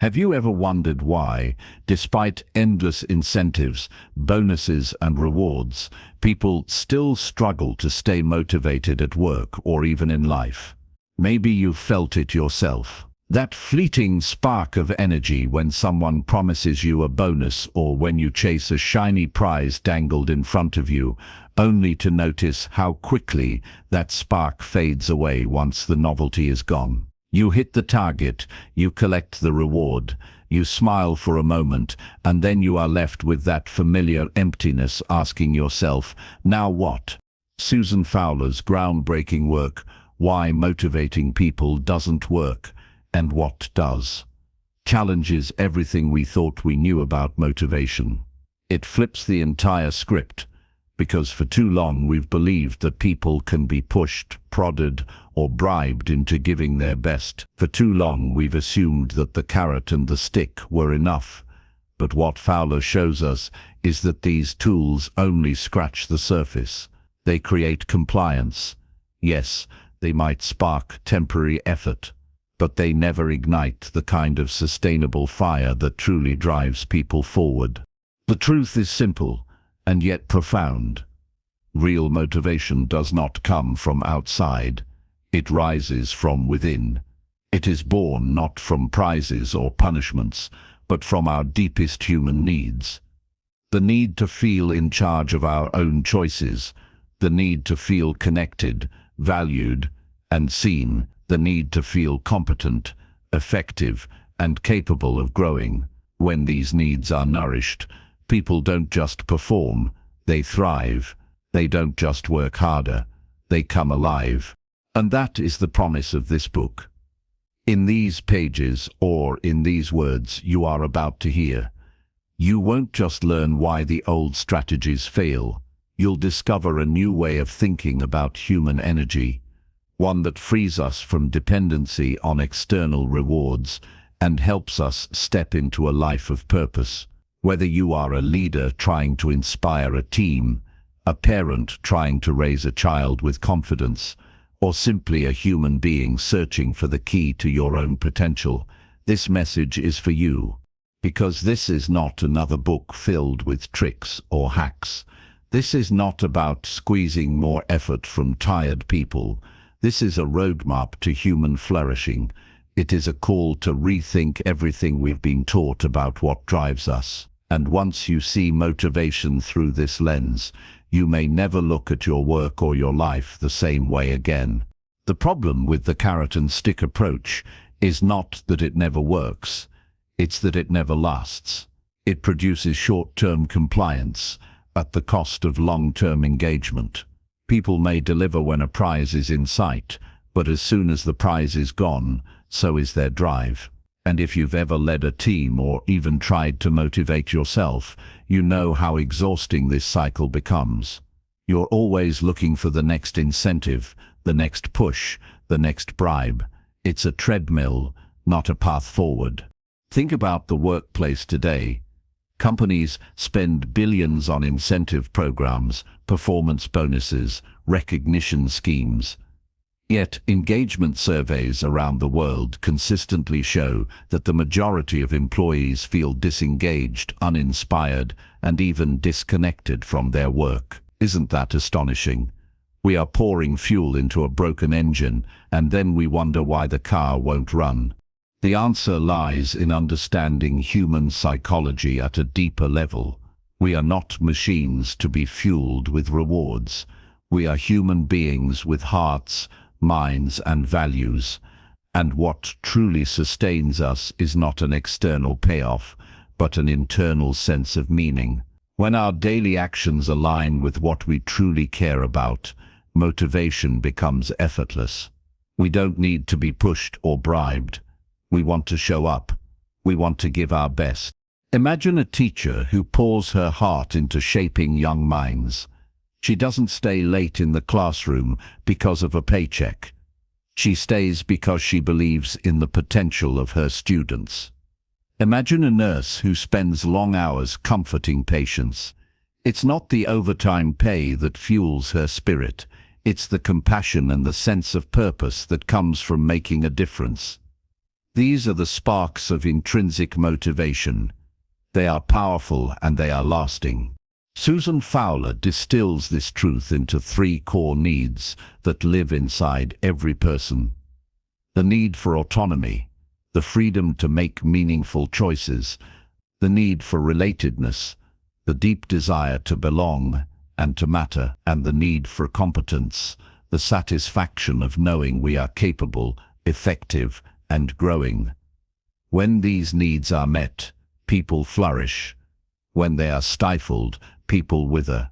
Have you ever wondered why, despite endless incentives, bonuses and rewards, people still struggle to stay motivated at work or even in life? Maybe you've felt it yourself. That fleeting spark of energy when someone promises you a bonus or when you chase a shiny prize dangled in front of you, only to notice how quickly that spark fades away once the novelty is gone. You hit the target, you collect the reward, you smile for a moment, and then you are left with that familiar emptiness asking yourself, now what? Susan Fowler's groundbreaking work, Why Motivating People Doesn't Work, and What Does, challenges everything we thought we knew about motivation. It flips the entire script, because for too long we've believed that people can be pushed, prodded, or bribed into giving their best. For too long we've assumed that the carrot and the stick were enough. But what Fowler shows us is that these tools only scratch the surface. They create compliance. Yes, they might spark temporary effort, but they never ignite the kind of sustainable fire that truly drives people forward. The truth is simple, and yet profound. Real motivation does not come from outside. It rises from within. It is born not from prizes or punishments, but from our deepest human needs. The need to feel in charge of our own choices, the need to feel connected, valued, and seen, the need to feel competent, effective, and capable of growing. When these needs are nourished, people don't just perform, they thrive. They don't just work harder, they come alive. And that is the promise of this book. In these pages, or in these words you are about to hear, you won't just learn why the old strategies fail. You'll discover a new way of thinking about human energy, one that frees us from dependency on external rewards and helps us step into a life of purpose. Whether you are a leader trying to inspire a team, a parent trying to raise a child with confidence, or simply a human being searching for the key to your own potential, this message is for you. Because this is not another book filled with tricks or hacks. This is not about squeezing more effort from tired people. This is a roadmap to human flourishing. It is a call to rethink everything we've been taught about what drives us. And once you see motivation through this lens, you may never look at your work or your life the same way again. The problem with the carrot and stick approach is not that it never works, it's that it never lasts. It produces short-term compliance at the cost of long-term engagement. People may deliver when a prize is in sight, but as soon as the prize is gone, so is their drive. And if you've ever led a team or even tried to motivate yourself, you know how exhausting this cycle becomes. You're always looking for the next incentive, the next push, the next bribe. It's a treadmill, not a path forward. Think about the workplace today. Companies spend billions on incentive programs, performance bonuses, recognition schemes. Yet engagement surveys around the world consistently show that the majority of employees feel disengaged, uninspired, and even disconnected from their work. Isn't that astonishing? We are pouring fuel into a broken engine, and then we wonder why the car won't run. The answer lies in understanding human psychology at a deeper level. We are not machines to be fueled with rewards. We are human beings with hearts, minds, and values. And what truly sustains us is not an external payoff, but an internal sense of meaning. When our daily actions align with what we truly care about, motivation becomes effortless. We don't need to be pushed or bribed. We want to show up. We want to give our best. Imagine a teacher who pours her heart into shaping young minds. She doesn't stay late in the classroom because of a paycheck. She stays because she believes in the potential of her students. Imagine a nurse who spends long hours comforting patients. It's not the overtime pay that fuels her spirit. It's the compassion and the sense of purpose that comes from making a difference. These are the sparks of intrinsic motivation. They are powerful and they are lasting. Susan Fowler distills this truth into 3 core needs that live inside every person. The need for autonomy, the freedom to make meaningful choices, the need for relatedness, the deep desire to belong and to matter, and the need for competence, the satisfaction of knowing we are capable, effective, and growing. When these needs are met, people flourish. When they are stifled, people wither.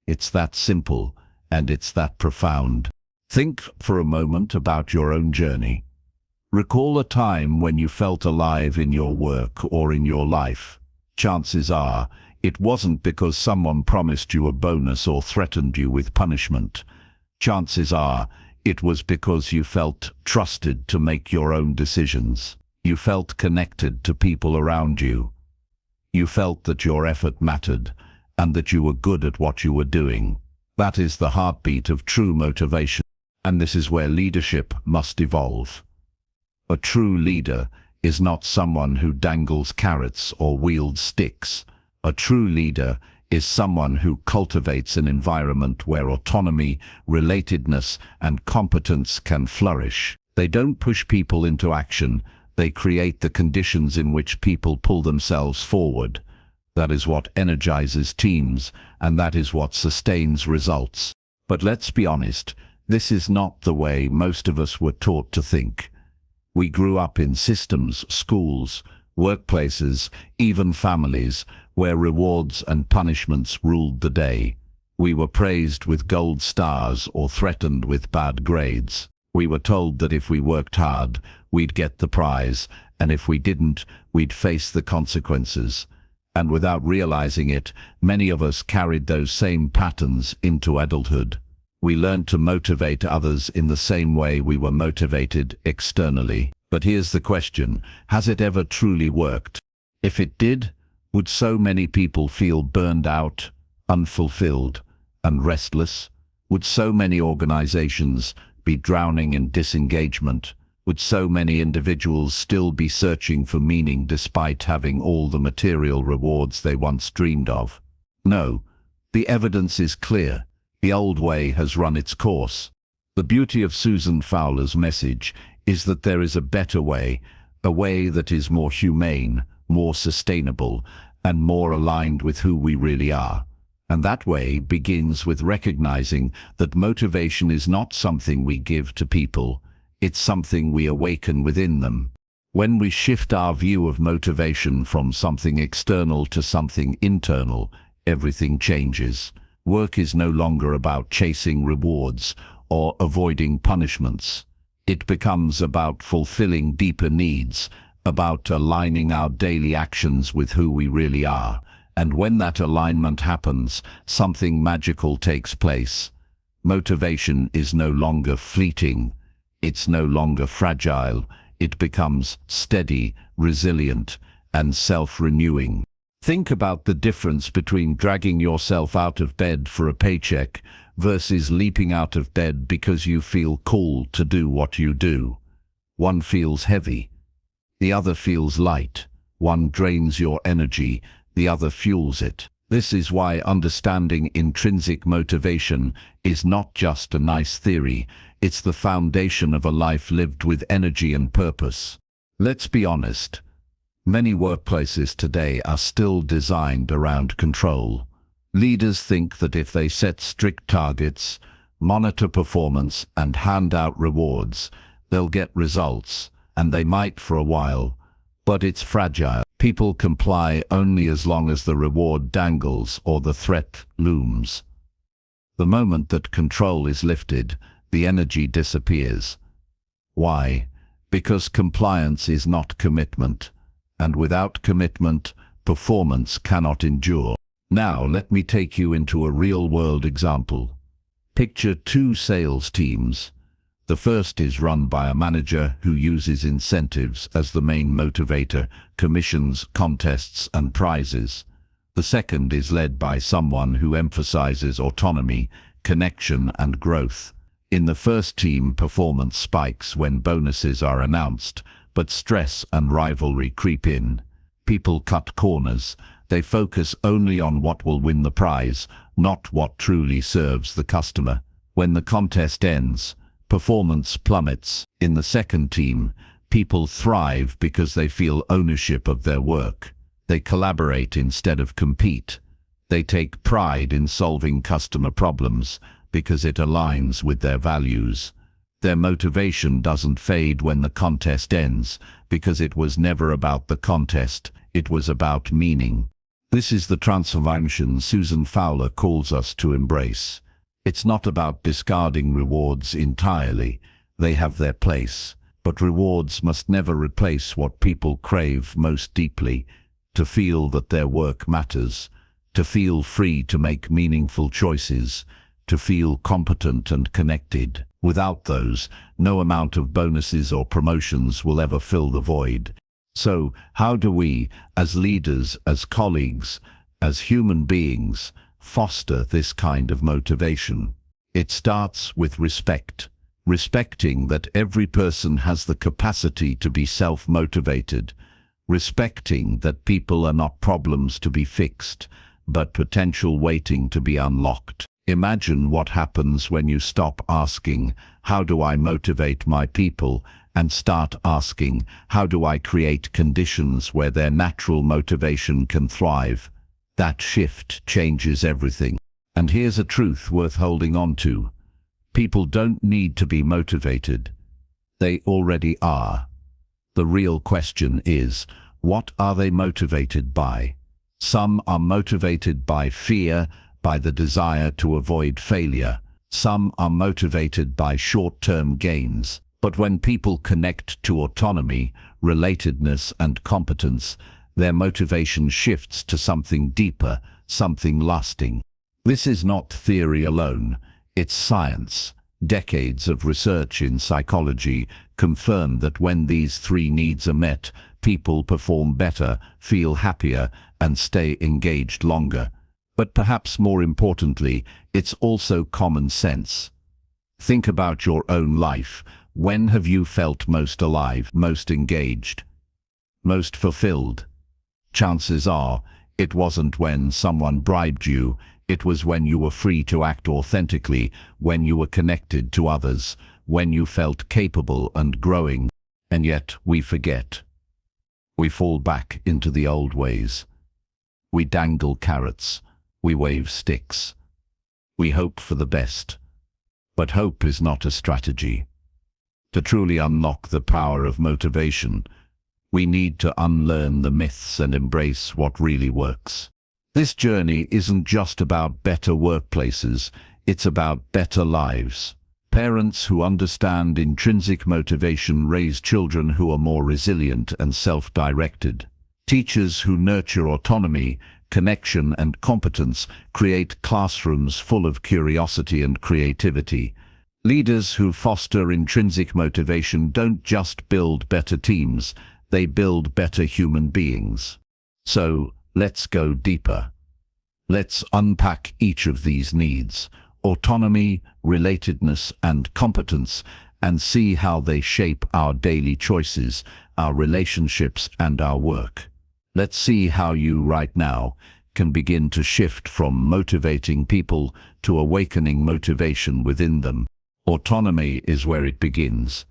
It's that simple, and it's that profound. Think for a moment about your own journey. Recall a time when you felt alive in your work or in your life. Chances are, it wasn't because someone promised you a bonus or threatened you with punishment. Chances are, it was because you felt trusted to make your own decisions. You felt connected to people around you. You felt that your effort mattered, and that you were good at what you were doing. That is the heartbeat of true motivation, and this is where leadership must evolve. A true leader is not someone who dangles carrots or wields sticks. A true leader is someone who cultivates an environment where autonomy, relatedness, and competence can flourish. They don't push people into action, they create the conditions in which people pull themselves forward. That is what energizes teams, and that is what sustains results. But let's be honest, this is not the way most of us were taught to think. We grew up in systems, schools, workplaces, even families, where rewards and punishments ruled the day. We were praised with gold stars or threatened with bad grades. We were told that if we worked hard, we'd get the prize, and if we didn't, we'd face the consequences. And without realizing it, many of us carried those same patterns into adulthood. We learned to motivate others in the same way we were motivated externally. But here's the question, has it ever truly worked? If it did, would so many people feel burned out, unfulfilled, and restless? Would so many organizations be drowning in disengagement? Would so many individuals still be searching for meaning despite having all the material rewards they once dreamed of? No, the evidence is clear. The old way has run its course. The beauty of Susan Fowler's message is that there is a better way, a way that is more humane, more sustainable, and more aligned with who we really are. And that way begins with recognizing that motivation is not something we give to people, it's something we awaken within them. When we shift our view of motivation from something external to something internal, everything changes. Work is no longer about chasing rewards or avoiding punishments. It becomes about fulfilling deeper needs, about aligning our daily actions with who we really are. And when that alignment happens, something magical takes place. Motivation is no longer fleeting. It's no longer fragile. It becomes steady, resilient, and self-renewing. Think about the difference between dragging yourself out of bed for a paycheck versus leaping out of bed because you feel called to do what you do. One feels heavy. The other feels light. One drains your energy. The other fuels it. This is why understanding intrinsic motivation is not just a nice theory. It's the foundation of a life lived with energy and purpose. Let's be honest. Many workplaces today are still designed around control. Leaders think that if they set strict targets, monitor performance, and hand out rewards, they'll get results, and they might for a while. But it's fragile. People comply only as long as the reward dangles or the threat looms. The moment that control is lifted, the energy disappears. Why? Because compliance is not commitment. And without commitment, performance cannot endure. Now let me take you into a real-world example. Picture 2 sales teams. The first is run by a manager who uses incentives as the main motivator, commissions, contests, and prizes. The second is led by someone who emphasizes autonomy, connection, and growth. In the first team, performance spikes when bonuses are announced, but stress and rivalry creep in. People cut corners. They focus only on what will win the prize, not what truly serves the customer. When the contest ends, performance plummets. In the second team, people thrive because they feel ownership of their work. They collaborate instead of compete. They take pride in solving customer problems because it aligns with their values. Their motivation doesn't fade when the contest ends because it was never about the contest, it was about meaning. This is the transformation Susan Fowler calls us to embrace. It's not about discarding rewards entirely. They have their place, but rewards must never replace what people crave most deeply: to feel that their work matters, to feel free to make meaningful choices, to feel competent and connected. Without those, no amount of bonuses or promotions will ever fill the void. So, how do we, as leaders, as colleagues, as human beings, foster this kind of motivation? It starts with respect. Respecting that every person has the capacity to be self-motivated. Respecting that people are not problems to be fixed, but potential waiting to be unlocked. Imagine what happens when you stop asking, "How do I motivate my people?" and start asking, "How do I create conditions where their natural motivation can thrive?" That shift changes everything. And here's a truth worth holding on to. People don't need to be motivated. They already are. The real question is, what are they motivated by? Some are motivated by fear, by the desire to avoid failure. Some are motivated by short-term gains. But when people connect to autonomy, relatedness, and competence, their motivation shifts to something deeper, something lasting. This is not theory alone, it's science. Decades of research in psychology confirm that when these three needs are met, people perform better, feel happier, and stay engaged longer. But perhaps more importantly, it's also common sense. Think about your own life. When have you felt most alive, most engaged, most fulfilled? Chances are, it wasn't when someone bribed you. It was when you were free to act authentically, when you were connected to others, when you felt capable and growing. And yet we forget. We fall back into the old ways. We dangle carrots. We wave sticks. We hope for the best. But hope is not a strategy. To truly unlock the power of motivation, we need to unlearn the myths and embrace what really works. This journey isn't just about better workplaces, it's about better lives. Parents who understand intrinsic motivation raise children who are more resilient and self-directed. Teachers who nurture autonomy, connection, and competence create classrooms full of curiosity and creativity. Leaders who foster intrinsic motivation don't just build better teams, they build better human beings. So, let's go deeper. Let's unpack each of these needs: autonomy, relatedness, and competence, and see how they shape our daily choices, our relationships, and our work. Let's see how you, right now, can begin to shift from motivating people to awakening motivation within them. Autonomy is where it begins,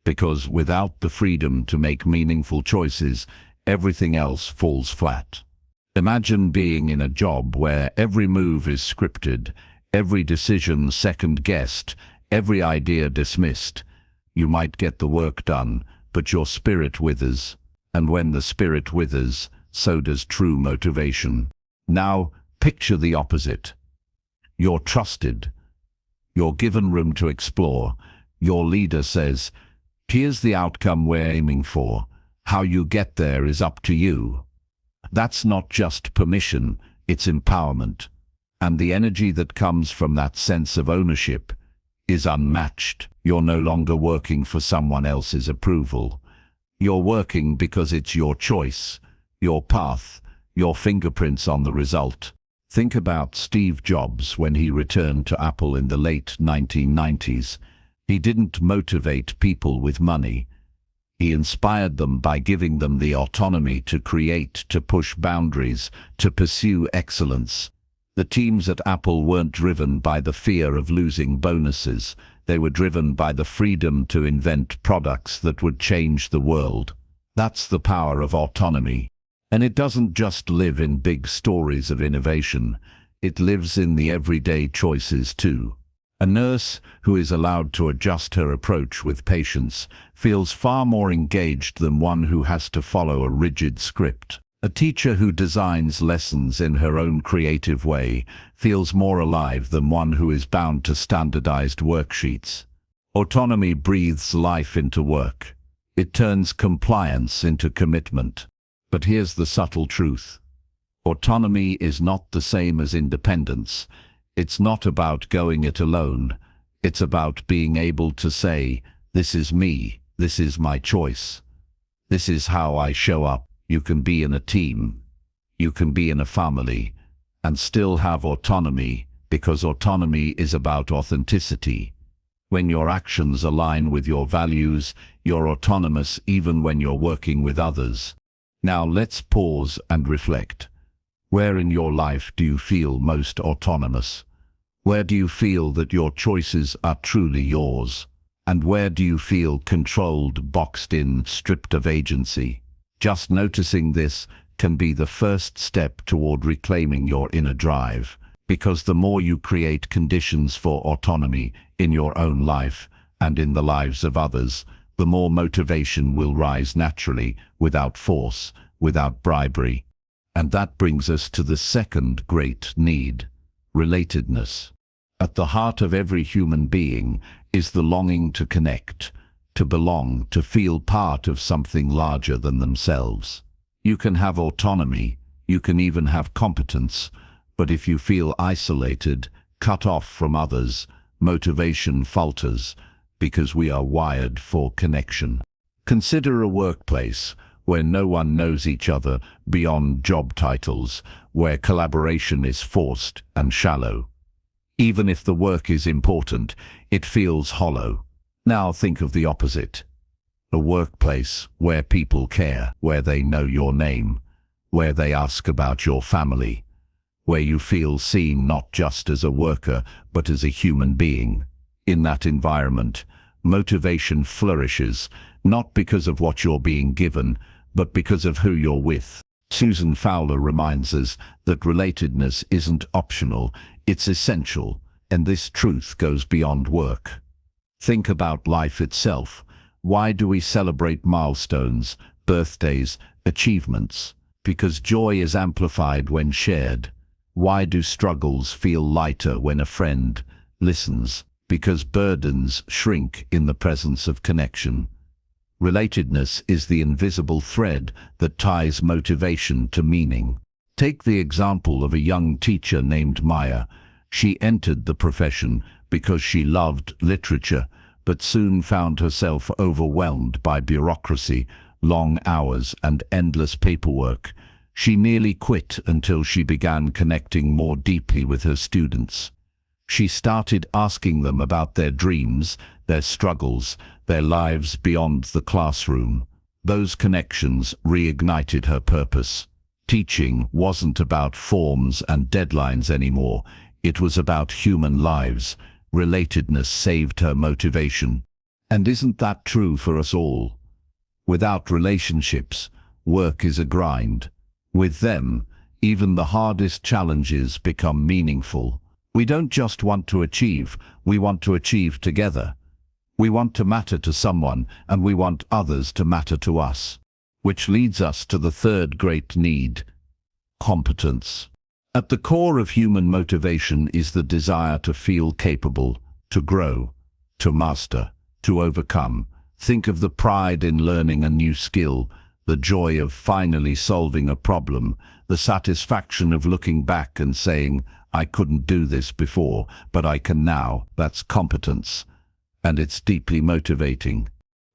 because without the freedom to make meaningful choices, everything else falls flat. Imagine being in a job where every move is scripted, every decision second-guessed, every idea dismissed. You might get the work done, but your spirit withers. And when the spirit withers, so does true motivation. Now, picture the opposite. You're trusted. You're given room to explore. Your leader says, "Here's the outcome we're aiming for. How you get there is up to you." That's not just permission, it's empowerment. And the energy that comes from that sense of ownership is unmatched. You're no longer working for someone else's approval. You're working because it's your choice, your path, your fingerprints on the result. Think about Steve Jobs when he returned to Apple in the late 1990s. He didn't motivate people with money. He inspired them by giving them the autonomy to create, to push boundaries, to pursue excellence. The teams at Apple weren't driven by the fear of losing bonuses. They were driven by the freedom to invent products that would change the world. That's the power of autonomy. And it doesn't just live in big stories of innovation. It lives in the everyday choices too. A nurse who is allowed to adjust her approach with patience feels far more engaged than one who has to follow a rigid script. A teacher who designs lessons in her own creative way feels more alive than one who is bound to standardized worksheets. Autonomy breathes life into work. It turns compliance into commitment. But here's the subtle truth. Autonomy is not the same as independence. It's not about going it alone. It's about being able to say, this is me, this is my choice. This is how I show up. You can be in a team, you can be in a family, and still have autonomy, because autonomy is about authenticity. When your actions align with your values, you're autonomous even when you're working with others. Now let's pause and reflect. Where in your life do you feel most autonomous? Where do you feel that your choices are truly yours? And where do you feel controlled, boxed in, stripped of agency? Just noticing this can be the first step toward reclaiming your inner drive, because the more you create conditions for autonomy in your own life and in the lives of others, the more motivation will rise naturally, without force, without bribery. And that brings us to the second great need, relatedness. At the heart of every human being is the longing to connect, to belong, to feel part of something larger than themselves. You can have autonomy, you can even have competence, but if you feel isolated, cut off from others, motivation falters, because we are wired for connection. Consider a workplace where no one knows each other beyond job titles, where collaboration is forced and shallow. Even if the work is important, it feels hollow. Now think of the opposite. A workplace where people care, where they know your name, where they ask about your family, where you feel seen not just as a worker, but as a human being. In that environment, motivation flourishes, not because of what you're being given, but because of who you're with. Susan Fowler reminds us that relatedness isn't optional, it's essential, and this truth goes beyond work. Think about life itself. Why do we celebrate milestones, birthdays, achievements? Because joy is amplified when shared. Why do struggles feel lighter when a friend listens? Because burdens shrink in the presence of connection. Relatedness is the invisible thread that ties motivation to meaning. Take the example of a young teacher named Maya. She entered the profession because she loved literature, but soon found herself overwhelmed by bureaucracy, long hours, and endless paperwork. She nearly quit until she began connecting more deeply with her students. She started asking them about their dreams, their struggles, their lives beyond the classroom. Those connections reignited her purpose. Teaching wasn't about forms and deadlines anymore. It was about human lives. Relatedness saved her motivation. And isn't that true for us all? Without relationships, work is a grind. With them, even the hardest challenges become meaningful. We don't just want to achieve, we want to achieve together. We want to matter to someone, and we want others to matter to us. Which leads us to the third great need, competence. At the core of human motivation is the desire to feel capable, to grow, to master, to overcome. Think of the pride in learning a new skill, the joy of finally solving a problem, the satisfaction of looking back and saying, I couldn't do this before, but I can now. That's competence. And it's deeply motivating.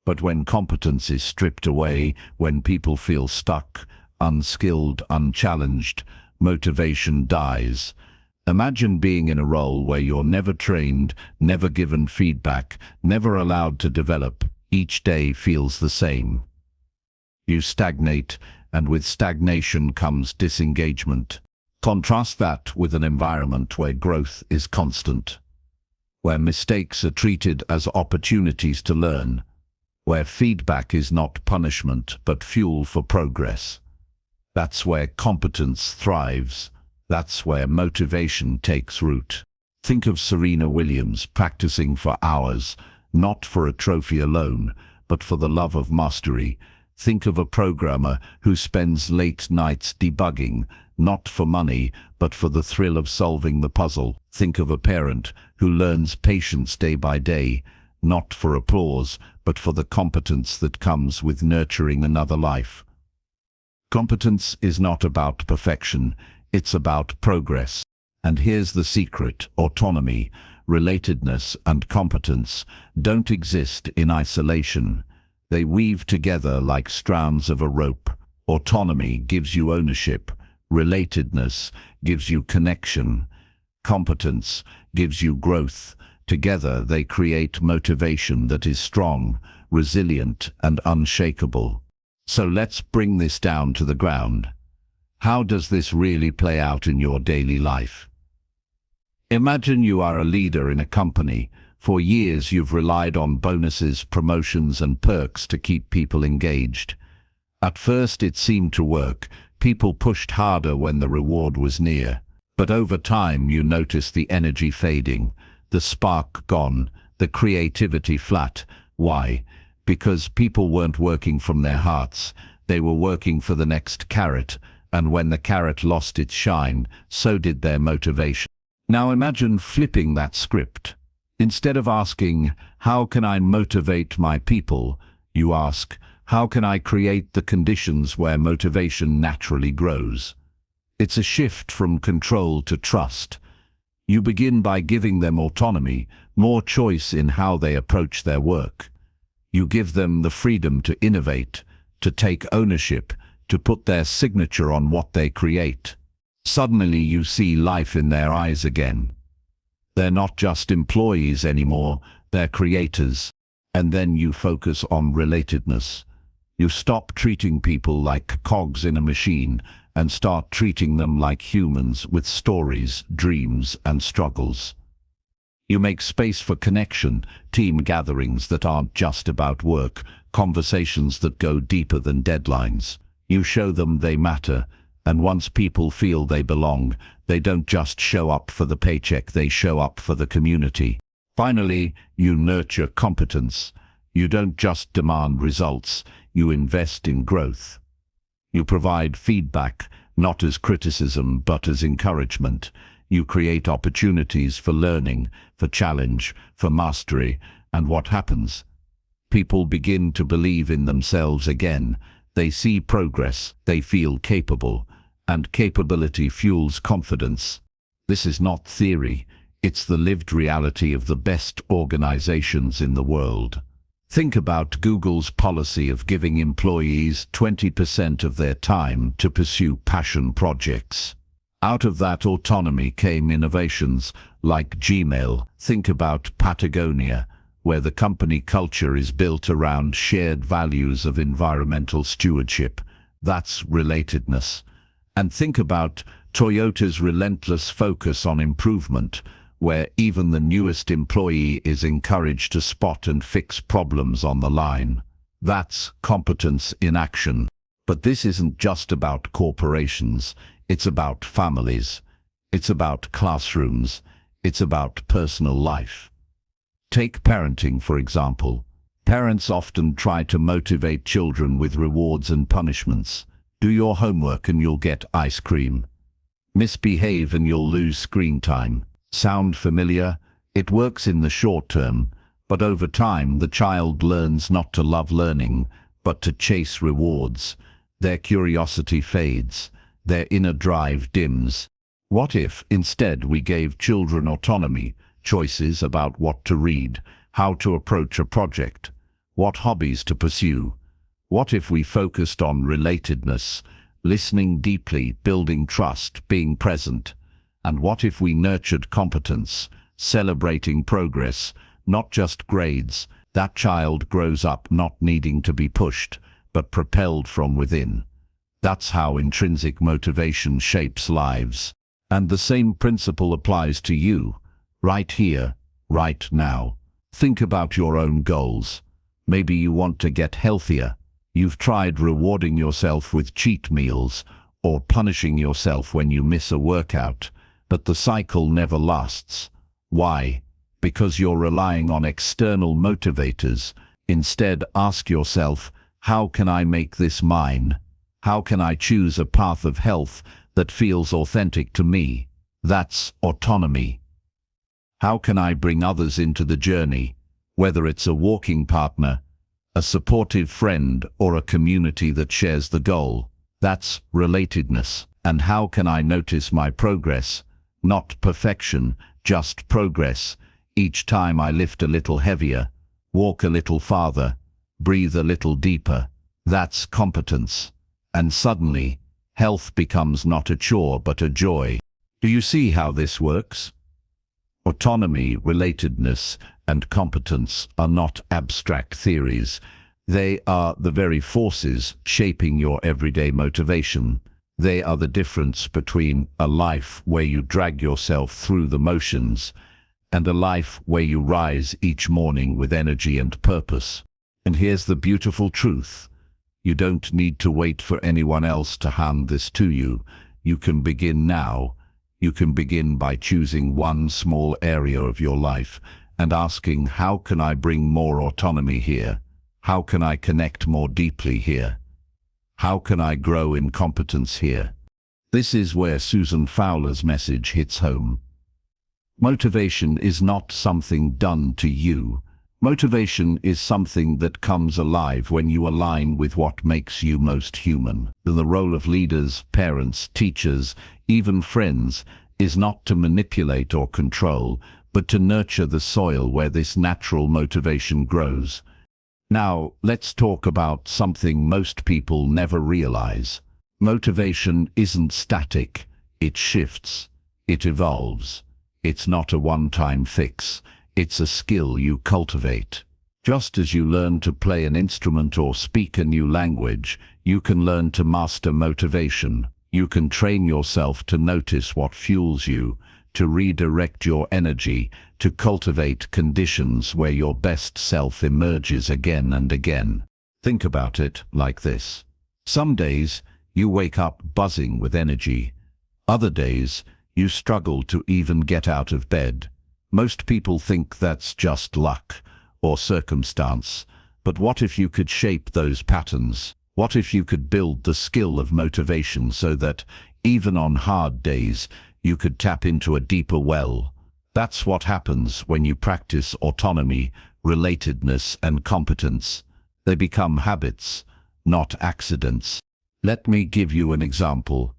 But when competence is stripped away, when people feel stuck, unskilled, unchallenged, motivation dies. Imagine being in a role where you're never trained, never given feedback, never allowed to develop. each day feels the same. You stagnate, and with stagnation comes disengagement. Contrast that with an environment where growth is constant, where mistakes are treated as opportunities to learn, where feedback is not punishment but fuel for progress. That's where competence thrives. That's where motivation takes root. Think of Serena Williams practicing for hours, not for a trophy alone, but for the love of mastery. Think of a programmer who spends late nights debugging, not for money, but for the thrill of solving the puzzle. Think of a parent who learns patience day by day, not for applause, but for the competence that comes with nurturing another life. Competence is not about perfection, it's about progress. And here's the secret: autonomy, relatedness, and competence don't exist in isolation. They weave together like strands of a rope. Autonomy gives you ownership. Relatedness gives you connection. Competence gives you growth. Together they create motivation that is strong, resilient, and unshakable. So let's bring this down to the ground. How does this really play out in your daily life? Imagine you are a leader in a company. For years you've relied on bonuses, promotions, and perks to keep people engaged. At first it seemed to work. People pushed harder when the reward was near. But over time you noticed the energy fading, the spark gone, the creativity flat. Why? Because people weren't working from their hearts. They were working for the next carrot, and when the carrot lost its shine, so did their motivation. Now imagine flipping that script. Instead of asking, "How can I motivate my people?" you ask, "How can I create the conditions where motivation naturally grows?" It's a shift from control to trust. You begin by giving them autonomy, more choice in how they approach their work. You give them the freedom to innovate, to take ownership, to put their signature on what they create. Suddenly you see life in their eyes again. They're not just employees anymore, they're creators. And then you focus on relatedness. You stop treating people like cogs in a machine and start treating them like humans with stories, dreams, and struggles. You make space for connection, team gatherings that aren't just about work, conversations that go deeper than deadlines. You show them they matter, and once people feel they belong, they don't just show up for the paycheck, they show up for the community. Finally, you nurture competence. You don't just demand results, you invest in growth. You provide feedback, not as criticism, but as encouragement. You create opportunities for learning, for challenge, for mastery, and what happens? People begin to believe in themselves again. They see progress, they feel capable, and capability fuels confidence. This is not theory, it's the lived reality of the best organizations in the world. Think about Google's policy of giving employees 20% of their time to pursue passion projects. Out of that autonomy came innovations like Gmail. Think about Patagonia, where the company culture is built around shared values of environmental stewardship. That's relatedness. And think about Toyota's relentless focus on improvement, where even the newest employee is encouraged to spot and fix problems on the line. That's competence in action. But this isn't just about corporations. It's about families. It's about classrooms. It's about personal life. Take parenting, for example. Parents often try to motivate children with rewards and punishments. Do your homework and you'll get ice cream. Misbehave and you'll lose screen time. Sound familiar? It works in the short term, but over time the child learns not to love learning, but to chase rewards. Their curiosity fades. Their inner drive dims. What if instead we gave children autonomy, choices about what to read, how to approach a project, what hobbies to pursue? What if we focused on relatedness, listening deeply, building trust, being present? And what if we nurtured competence, celebrating progress, not just grades, That child grows up not needing to be pushed, but propelled from within. That's how intrinsic motivation shapes lives. And the same principle applies to you, right here, right now. Think about your own goals. Maybe you want to get healthier. You've tried rewarding yourself with cheat meals or punishing yourself when you miss a workout, but the cycle never lasts. Why? Because you're relying on external motivators. Instead, ask yourself, how can I make this mine? How can I choose a path of health that feels authentic to me? That's autonomy. How can I bring others into the journey, whether it's a walking partner, a supportive friend, or a community that shares the goal? That's relatedness. And how can I notice my progress? Not perfection, just progress. Each time I lift a little heavier, walk a little farther, breathe a little deeper. That's competence. And suddenly, health becomes not a chore but a joy. Do you see how this works? Autonomy, relatedness, and competence are not abstract theories. They are the very forces shaping your everyday motivation. They are the difference between a life where you drag yourself through the motions and a life where you rise each morning with energy and purpose. And here's the beautiful truth. You don't need to wait for anyone else to hand this to you. You can begin now. You can begin by choosing one small area of your life and asking, how can I bring more autonomy here? How can I connect more deeply here? How can I grow in competence here? This is where Susan Fowler's message hits home. Motivation is not something done to you. Motivation is something that comes alive when you align with what makes you most human. The role of leaders, parents, teachers, even friends, is not to manipulate or control, but to nurture the soil where this natural motivation grows. Now, let's talk about something most people never realize. Motivation isn't static. It shifts. It evolves. It's not a one-time fix. It's a skill you cultivate. Just as you learn to play an instrument or speak a new language, you can learn to master motivation. You can train yourself to notice what fuels you, to redirect your energy, to cultivate conditions where your best self emerges again and again. Think about it like this. Some days, you wake up buzzing with energy. Other days, you struggle to even get out of bed. Most people think that's just luck or circumstance. But what if you could shape those patterns? What if you could build the skill of motivation so that, even on hard days, you could tap into a deeper well? That's what happens when you practice autonomy, relatedness, and competence. They become habits, not accidents. Let me give you an example.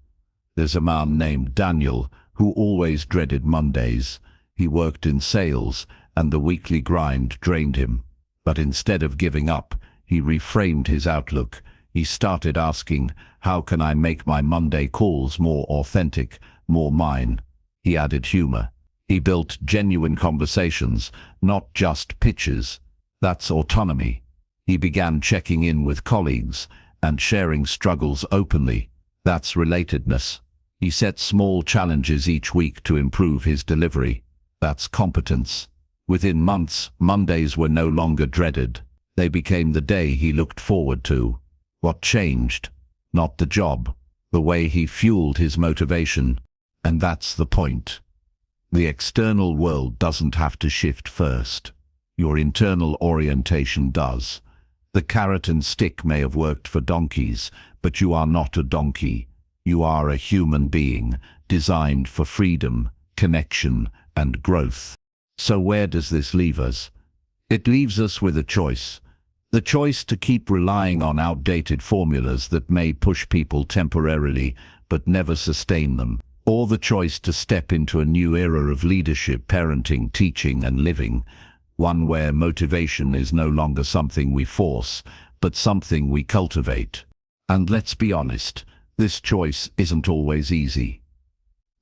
There's a man named Daniel who always dreaded Mondays. He worked in sales, and the weekly grind drained him. But instead of giving up, he reframed his outlook. He started asking, how can I make my Monday calls more authentic, more mine? He added humor. He built genuine conversations, not just pitches. That's autonomy. He began checking in with colleagues and sharing struggles openly. That's relatedness. He set small challenges each week to improve his delivery. That's competence. Within months, Mondays were no longer dreaded. They became the day he looked forward to. What changed? Not the job, the way he fueled his motivation. And that's the point. The external world doesn't have to shift first. Your internal orientation does. The carrot and stick may have worked for donkeys, but you are not a donkey. You are a human being, designed for freedom, connection, and growth. So where does this leave us? It leaves us with a choice. The choice to keep relying on outdated formulas that may push people temporarily but never sustain them. Or the choice to step into a new era of leadership, parenting, teaching, and living. One where motivation is no longer something we force, but something we cultivate. And let's be honest, this choice isn't always easy.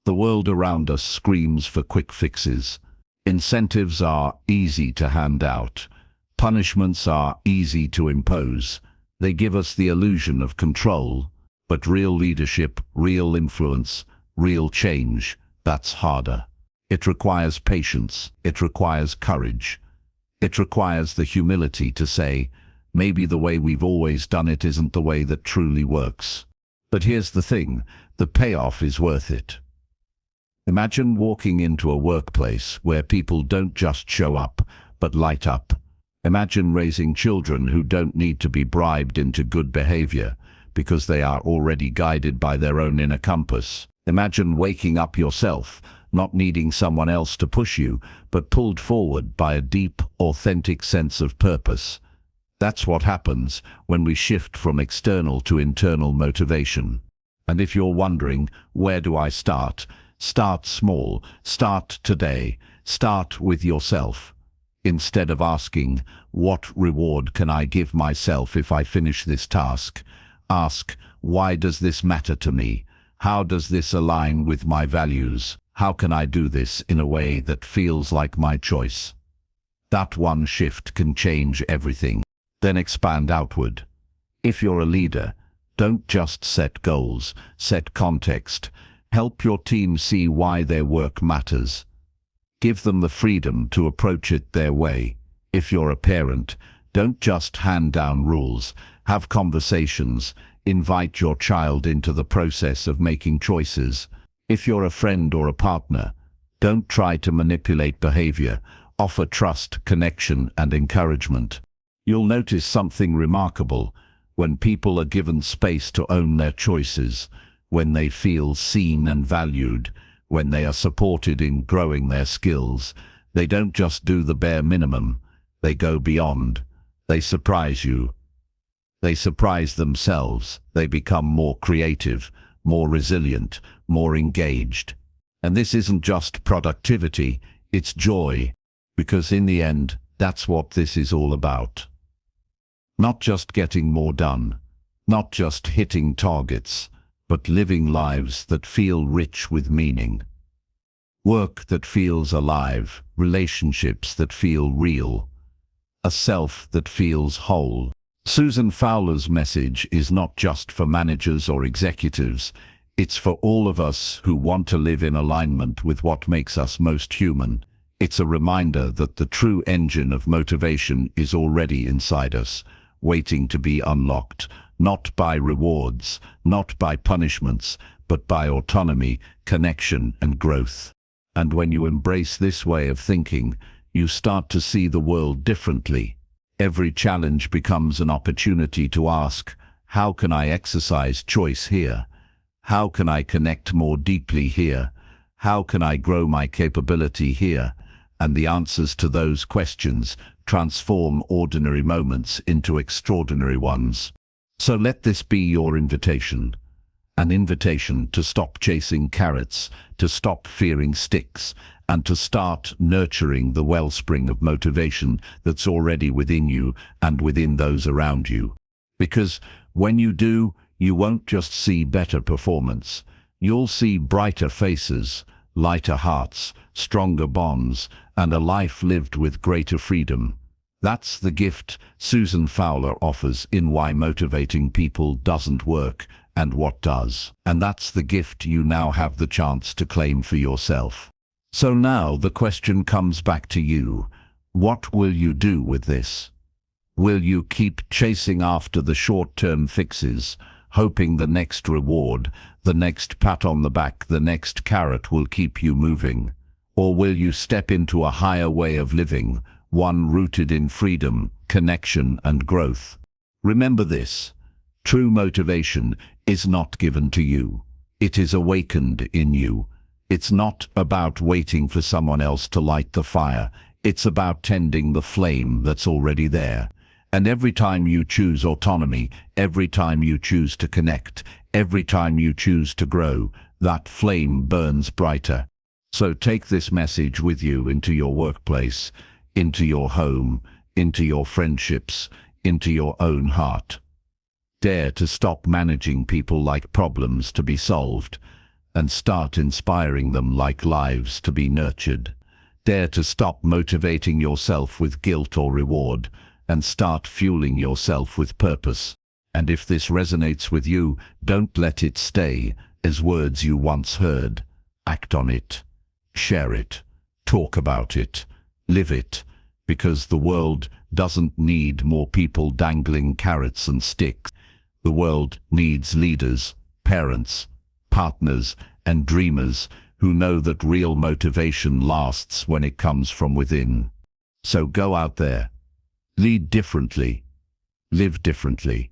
The world around us screams for quick fixes. Incentives are easy to hand out. Punishments are easy to impose. They give us the illusion of control. But real leadership, real influence, real change, that's harder. It requires patience. It requires courage. It requires the humility to say, maybe the way we've always done it isn't the way that truly works. But here's the thing, the payoff is worth it. Imagine walking into a workplace where people don't just show up, but light up. Imagine raising children who don't need to be bribed into good behavior, because they are already guided by their own inner compass. Imagine waking up yourself, not needing someone else to push you, but pulled forward by a deep, authentic sense of purpose. That's what happens when we shift from external to internal motivation. And if you're wondering, where do I start? Start small. Start today. Start with yourself. Instead of asking, what reward can I give myself if I finish this task? Ask, why does this matter to me? How does this align with my values? How can I do this in a way that feels like my choice? That one shift can change everything. Then expand outward. If you're a leader, don't just set goals, set context. Help your team see why their work matters. Give them the freedom to approach it their way. If you're a parent, don't just hand down rules. Have conversations. Invite your child into the process of making choices. If you're a friend or a partner, don't try to manipulate behavior. Offer trust, connection, and encouragement. You'll notice something remarkable. When people are given space to own their choices, when they feel seen and valued, when they are supported in growing their skills, they don't just do the bare minimum. They go beyond. They surprise you. They surprise themselves. They become more creative, more resilient, more engaged. And this isn't just productivity, it's joy. Because in the end, that's what this is all about. Not just getting more done, not just hitting targets, but living lives that feel rich with meaning. Work that feels alive, relationships that feel real, a self that feels whole. Susan Fowler's message is not just for managers or executives, it's for all of us who want to live in alignment with what makes us most human. It's a reminder that the true engine of motivation is already inside us, waiting to be unlocked, not by rewards, not by punishments, but by autonomy, connection, and growth. And when you embrace this way of thinking, you start to see the world differently. Every challenge becomes an opportunity to ask, how can I exercise choice here? How can I connect more deeply here? How can I grow my capability here? And the answers to those questions transform ordinary moments into extraordinary ones. So let this be your invitation. An invitation to stop chasing carrots, to stop fearing sticks, and to start nurturing the wellspring of motivation that's already within you and within those around you. Because when you do, you won't just see better performance. You'll see brighter faces, lighter hearts, stronger bonds, and a life lived with greater freedom. That's the gift Susan Fowler offers in Why Motivating People Doesn't Work and What Does. And that's the gift you now have the chance to claim for yourself. So now the question comes back to you. What will you do with this? Will you keep chasing after the short-term fixes, hoping the next reward, the next pat on the back, the next carrot will keep you moving? Or will you step into a higher way of living, one rooted in freedom, connection, and growth? Remember this, true motivation is not given to you. It is awakened in you. It's not about waiting for someone else to light the fire. It's about tending the flame that's already there. And every time you choose autonomy, every time you choose to connect, every time you choose to grow, that flame burns brighter. So take this message with you into your workplace, into your home, into your friendships, into your own heart. Dare to stop managing people like problems to be solved, and start inspiring them like lives to be nurtured. Dare to stop motivating yourself with guilt or reward and start fueling yourself with purpose. And if this resonates with you, don't let it stay as words you once heard. Act on it. Share it. Talk about it. Live it. Because the world doesn't need more people dangling carrots and sticks. The world needs leaders, parents, partners, and dreamers who know that real motivation lasts when it comes from within. So go out there. Lead differently. Live differently.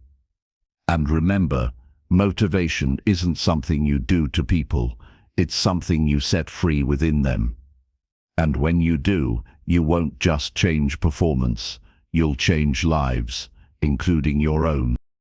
And remember, motivation isn't something you do to people. It's something you set free within them. And when you do, you won't just change performance. You'll change lives, including your own.